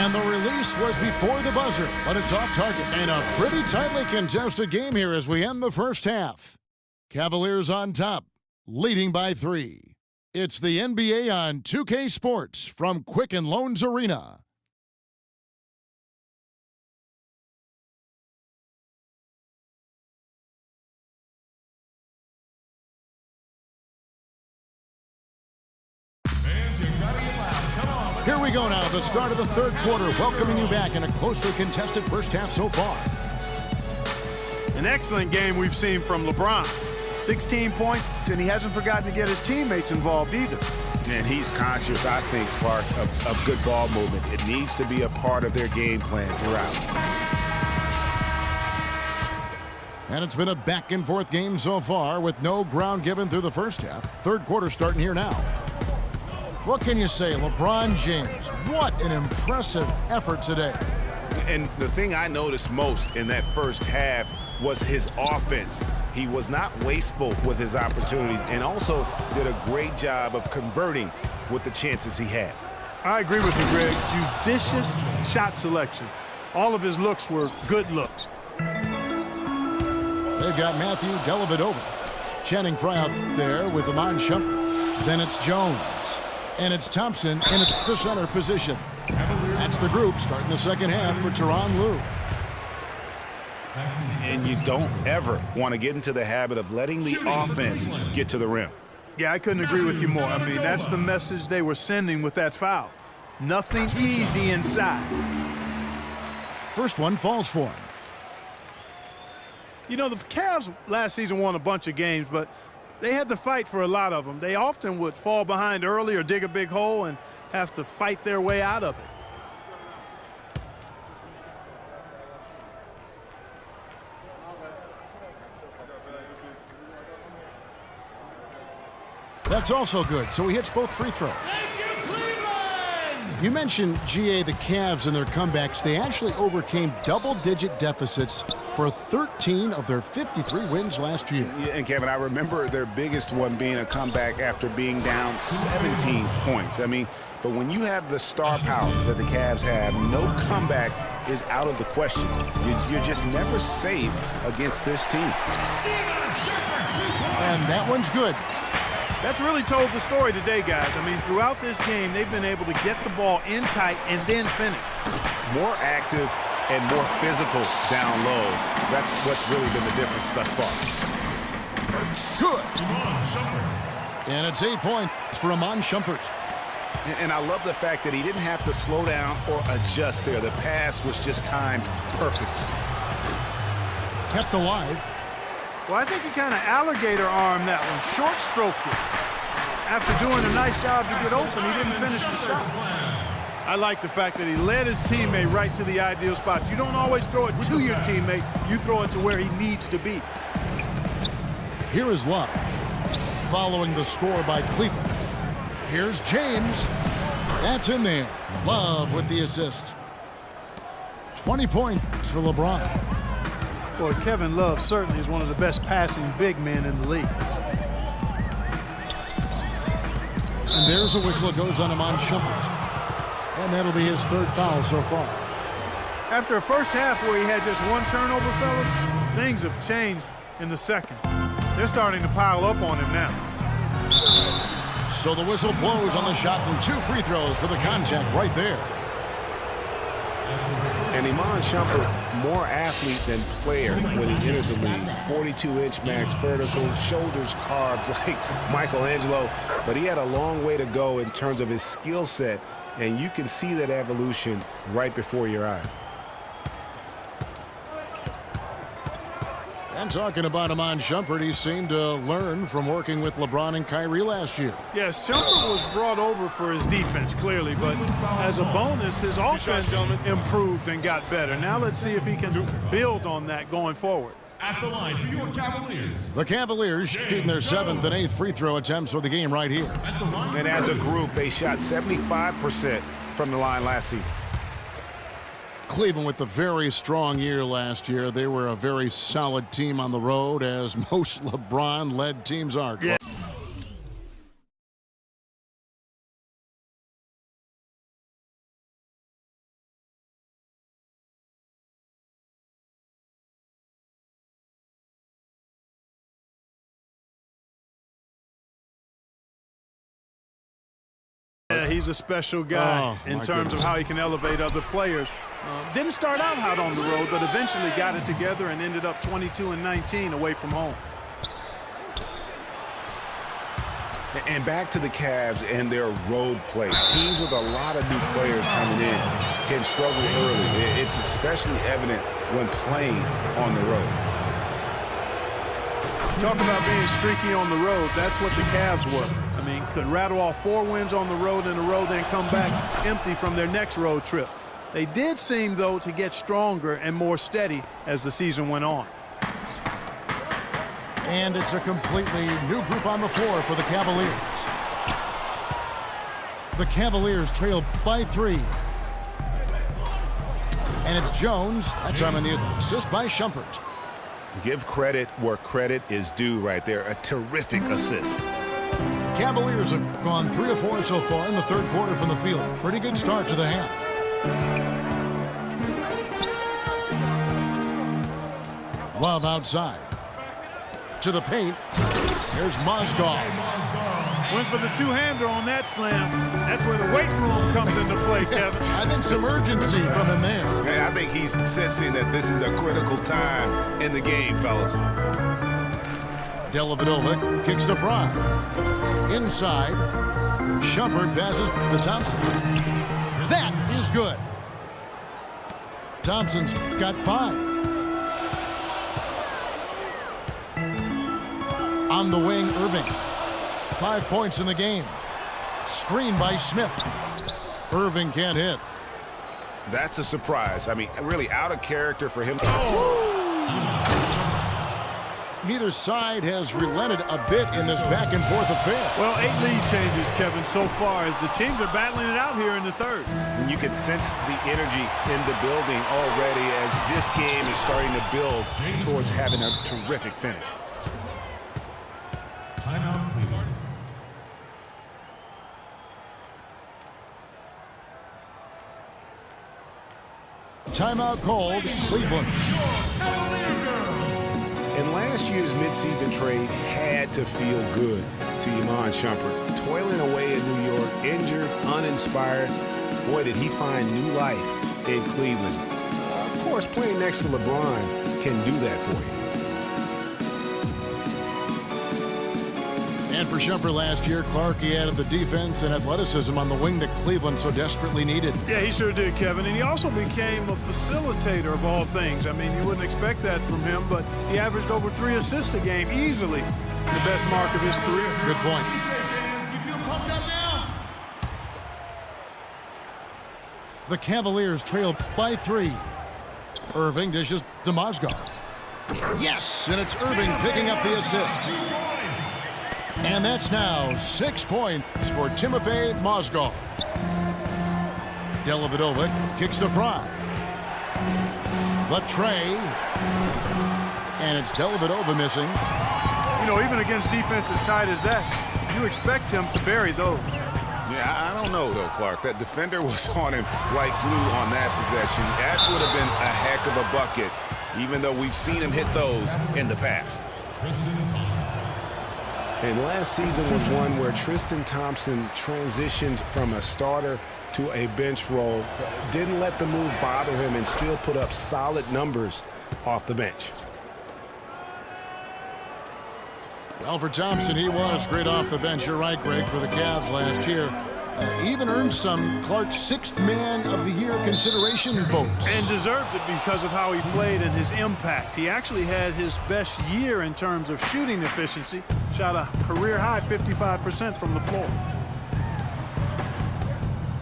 And the release was before the buzzer, but it's off target. And a pretty tightly contested game here as we end the first half. Cavaliers on top, leading by 3. It's the NBA on 2K Sports from Quicken Loans Arena. Here we go now, the start of the third quarter, welcoming you back in a closely contested first half so far. An excellent game we've seen from LeBron. 16 points, and he hasn't forgotten to get his teammates involved either. And he's conscious, I think, Clark, of good ball movement. It needs to be a part of their game plan throughout. And it's been a back-and-forth game so far with no ground given through the first half. Third quarter starting here now. What can you say, LeBron James? What an impressive effort today. And the thing I noticed most in that first half was his offense. He was not wasteful with his opportunities and also did a great job of converting with the chances he had. I agree with you, Greg. Judicious shot selection. All of his looks were good looks. They've got Matthew Dellavedova. Channing Frye out there with Iman Shumpert. Then it's Jones. And it's Thompson in the center position. That's the group starting the second half for Tyronn Lue. And you don't ever want to get into the habit of letting the offense get to the rim. Yeah, I couldn't agree with you more. I mean, that's the message they were sending with that foul. Nothing easy inside. First one falls for him. You know, the Cavs last season won a bunch of games, but they had to fight for a lot of them. They often would fall behind early or dig a big hole and have to fight their way out of it. That's also good, so he hits both free throws. You mentioned, GA, the Cavs and their comebacks. They actually overcame double-digit deficits for 13 of their 53 wins last year. Yeah, and Kevin, I remember their biggest one being a comeback after being down 17 points. I mean, but when you have the star power that the Cavs have, no comeback is out of the question. You're just never safe against this team. And that one's good. That's really told the story today, guys. I mean, throughout this game, they've been able to get the ball in tight and then finish. More active and more physical down low. That's what's really been the difference thus far. Good. And it's 8 points for Iman Shumpert. And I love the fact that he didn't have to slow down or adjust there. The pass was just timed perfectly. Kept alive. Well, I think he kind of alligator armed that one, short-stroked it. After doing a nice job to get open, he didn't finish the shot. I like the fact that he led his teammate right to the ideal spots. You don't always throw it to your teammate. You throw it to where he needs to be. Here is Love, following the score by Cleveland. Here's James. That's in there. Love with the assist. 20 points for LeBron. Boy, Kevin Love certainly is one of the best passing big men in the league. And there's a whistle that goes on Iman Shumpert. And that'll be his third foul so far. After a first half where he had just one turnover, fellas, things have changed in the second. They're starting to pile up on him now. So the whistle blows on the shot and 2 free throws for the contact right there. And Iman Shumpert, more athlete than player when he entered the league. 42-inch max vertical, shoulders carved like Michelangelo. But he had a long way to go in terms of his skill set, and you can see that evolution right before your eyes. And talking about Iman Shumpert, he seemed to learn from working with LeBron and Kyrie last year. Yes, Shumpert was brought over for his defense, clearly, but as a bonus, his offense improved and got better. Now let's see if he can build on that going forward. At the line for your Cavaliers. The Cavaliers shooting their 7th and 8th free throw attempts for the game right here. And as a group, they shot 75% from the line last season. Cleveland with a very strong year last year. They were a very solid team on the road, as most LeBron-led teams are. Yeah. Yeah, he's a special guy in terms of how he can elevate other players. Didn't start out hot on the road, but eventually got it together and ended up 22-19 away from home. And back to the Cavs and their road play. Teams with a lot of new players coming in can struggle early. It's especially evident when playing on the road. Talk about being streaky on the road. That's what the Cavs were. I mean, could rattle off 4 wins on the road in a row, then come back empty from their next road trip. They did seem, though, to get stronger and more steady as the season went on. And it's a completely new group on the floor for the Cavaliers. The Cavaliers trail by 3. And it's Jones. That time on the assist by Shumpert. Give credit where credit is due right there. A terrific assist. The Cavaliers have gone 3 of 4 so far in the third quarter from the field. Pretty good start to the half. Love outside. To the paint. Here's Mozgov. Went for the two-hander on that slam. That's where the weight room comes into play, Kevin. I think some urgency from him there. Hey, I think he's sensing that this is a critical time in the game, fellas. Dellavedova kicks to Fry. Inside. Shumpert passes to Thompson. That is good. Thompson's got 5. On the wing, Irving. 5 points in the game. Screen by Smith. Irving can't hit. That's a surprise. I mean, really out of character for him. Neither side has relented a bit in this back-and-forth affair. Well, 8 lead changes, Kevin, so far as the teams are battling it out here in the third. And you can sense the energy in the building already as this game is starting to build towards having a terrific finish. Timeout, Cleveland. Timeout called, Cleveland. And last year's midseason trade had to feel good to Iman Shumpert. Toiling away in New York, injured, uninspired. Boy, did he find new life in Cleveland. Of course, playing next to LeBron can do that for you. And for Shumpert last year, Clark, he added the defense and athleticism on the wing that Cleveland so desperately needed. Yeah, he sure did, Kevin. And he also became a facilitator of all things. I mean, you wouldn't expect that from him, but he averaged over 3 assists a game, easily the best mark of his career. Good point. The Cavaliers trail by 3. Irving dishes to Mozgov. Yes, and it's Irving picking up the assist. And that's now 6 points for Timofey Mozgov. Dellavedova kicks to Fry. The tray. And it's Dellavedova missing. You know, even against defense as tight as that, you expect him to bury those. Yeah, I don't know, though, Clark. That defender was on him like glue on that possession. That would have been a heck of a bucket, even though we've seen him hit those in the past. And last season was one where Tristan Thompson transitioned from a starter to a bench role, didn't let the move bother him, and still put up solid numbers off the bench. Well, for Thompson, he was great off the bench. You're right, Greg, for the Cavs last year. Even earned some Clark's 6th Man of the Year consideration votes. And deserved it because of how he played and his impact. He actually had his best year in terms of shooting efficiency. Shot a career-high 55% from the floor.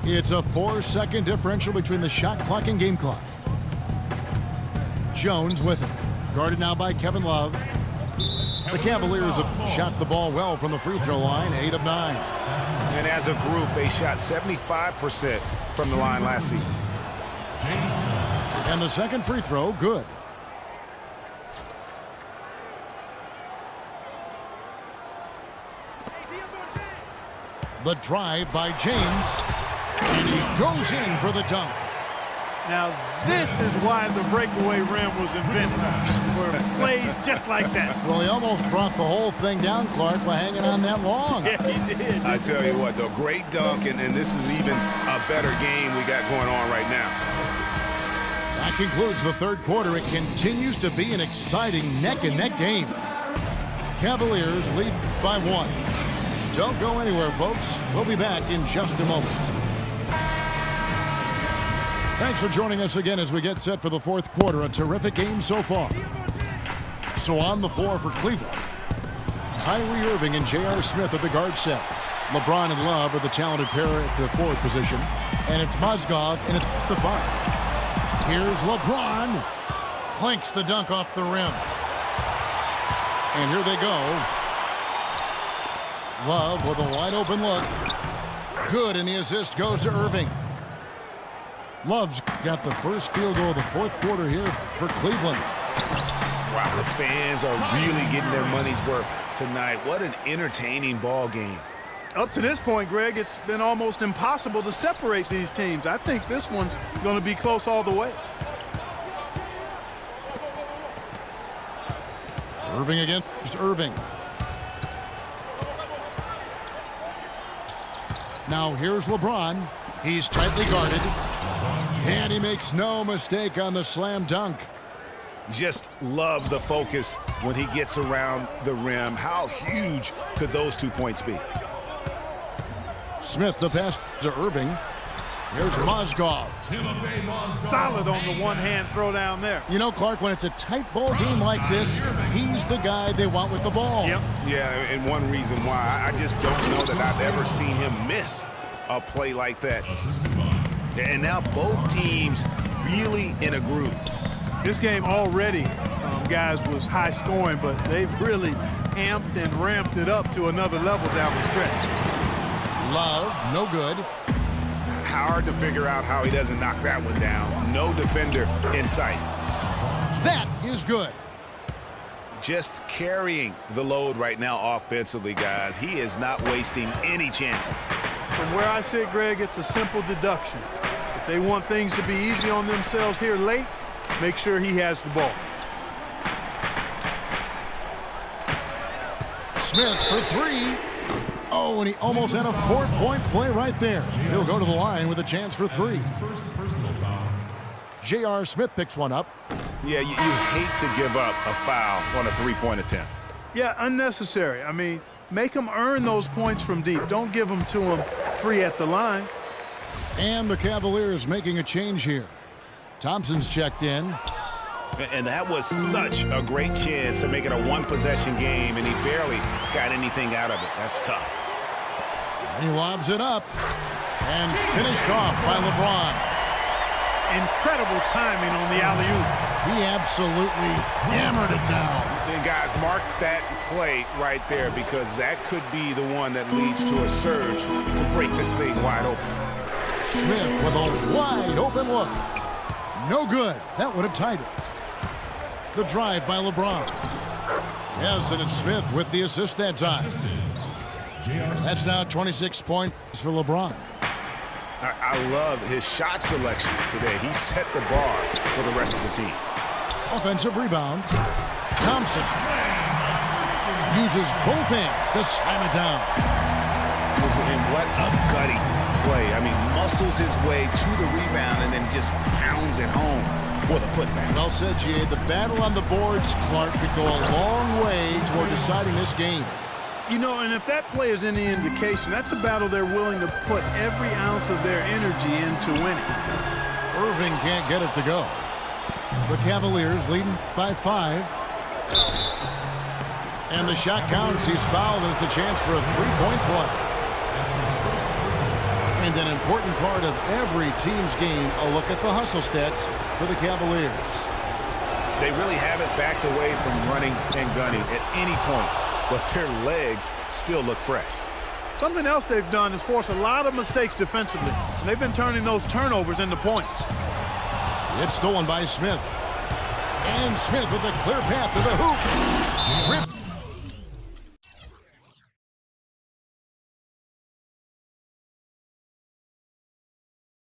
It's a 4-second differential between the shot clock and game clock. Jones with it. Guarded now by Kevin Love. The Cavaliers have shot the ball well from the free throw line, 8 of 9. And as a group, they shot 75% from the line last season. And the second free throw, good. The drive by James. And he goes in for the dunk. Now, this is why the breakaway rim was invented, for plays just like that. Well, he almost brought the whole thing down, Clark, by hanging on that long. Yeah, he did. I tell you what, though, great dunk, and this is even a better game we got going on right now. That concludes the third quarter. It continues to be an exciting neck-and-neck game. Cavaliers lead by 1. Don't go anywhere, folks. We'll be back in just a moment. Thanks for joining us again as we get set for the fourth quarter. A terrific game so far. So on the floor for Cleveland, Kyrie Irving and J.R. Smith at the guard set. LeBron and Love are the talented pair at the forward position. And it's Mozgov in at the 5. Here's LeBron. Clinks the dunk off the rim. And here they go. Love with a wide open look. Good, and the assist goes to Irving. Love's got the first field goal of the fourth quarter here for Cleveland. Wow, the fans are really getting their money's worth tonight. What an entertaining ball game. Up to this point, Greg, it's been almost impossible to separate these teams. I think this one's going to be close all the way. Irving against Irving. Now here's LeBron. He's tightly guarded. And he makes no mistake on the slam dunk. Just love the focus when he gets around the rim. How huge could those 2 points be? Smith the pass to Irving. Here's Mozgov. Solid on the one-hand throw down there. You know, Clark, when it's a tight ball game like this, he's the guy they want with the ball. Yep. Yeah, and one reason why, I just don't know that I've ever seen him miss a play like that. And now both teams really in a groove. This game already, guys, was high scoring, but they've really amped and ramped it up to another level down the stretch. Love, no good. Hard to figure out how he doesn't knock that one down. No defender in sight. That is good. Just carrying the load right now offensively, guys. He is not wasting any chances. From where I sit, Greg, it's a simple deduction. If they want things to be easy on themselves here late, make sure he has the ball. Smith for 3. Oh, and he almost had a 4-point play right there. He'll go to the line with a chance for 3. J.R. Smith picks one up. Yeah, you hate to give up a foul on a three-point attempt. Yeah, unnecessary. I mean, make them earn those points from deep. Don't give them to them free at the line. And the Cavaliers making a change here. Thompson's checked in. And that was such a great chance to make it a one-possession game, and he barely got anything out of it. That's tough. He lobs it up and finished off by LeBron. Incredible timing on the alley-oop. He absolutely hammered it down. And guys, mark that play right there, because that could be the one that leads to a surge to break this thing wide open. Smith with a wide open look. No good. That would have tied it. The drive by LeBron. Yes, and it's Smith with the assist that time. That's now 26 points for LeBron. I love his shot selection today. He set the bar for the rest of the team. Offensive rebound. Thompson uses both hands to slam it down. And what a gutty play. I mean, muscles his way to the rebound and then just pounds it home for the putback. Well said, G.A. The battle on the boards, Clark, could go a long way toward deciding this game. You know, and if that play is any indication, that's a battle they're willing to put every ounce of their energy into winning. Irving can't get it to go. The Cavaliers leading by 5. And the shot counts. He's fouled, and it's a chance for a 3-point play. And an important part of every team's game, a look at the hustle stats for the Cavaliers. They really haven't backed away from running and gunning at any point, but their legs still look fresh. Something else they've done is force a lot of mistakes defensively. And they've been turning those turnovers into points. It's stolen by Smith. And Smith with a clear path to the hoop. Ripped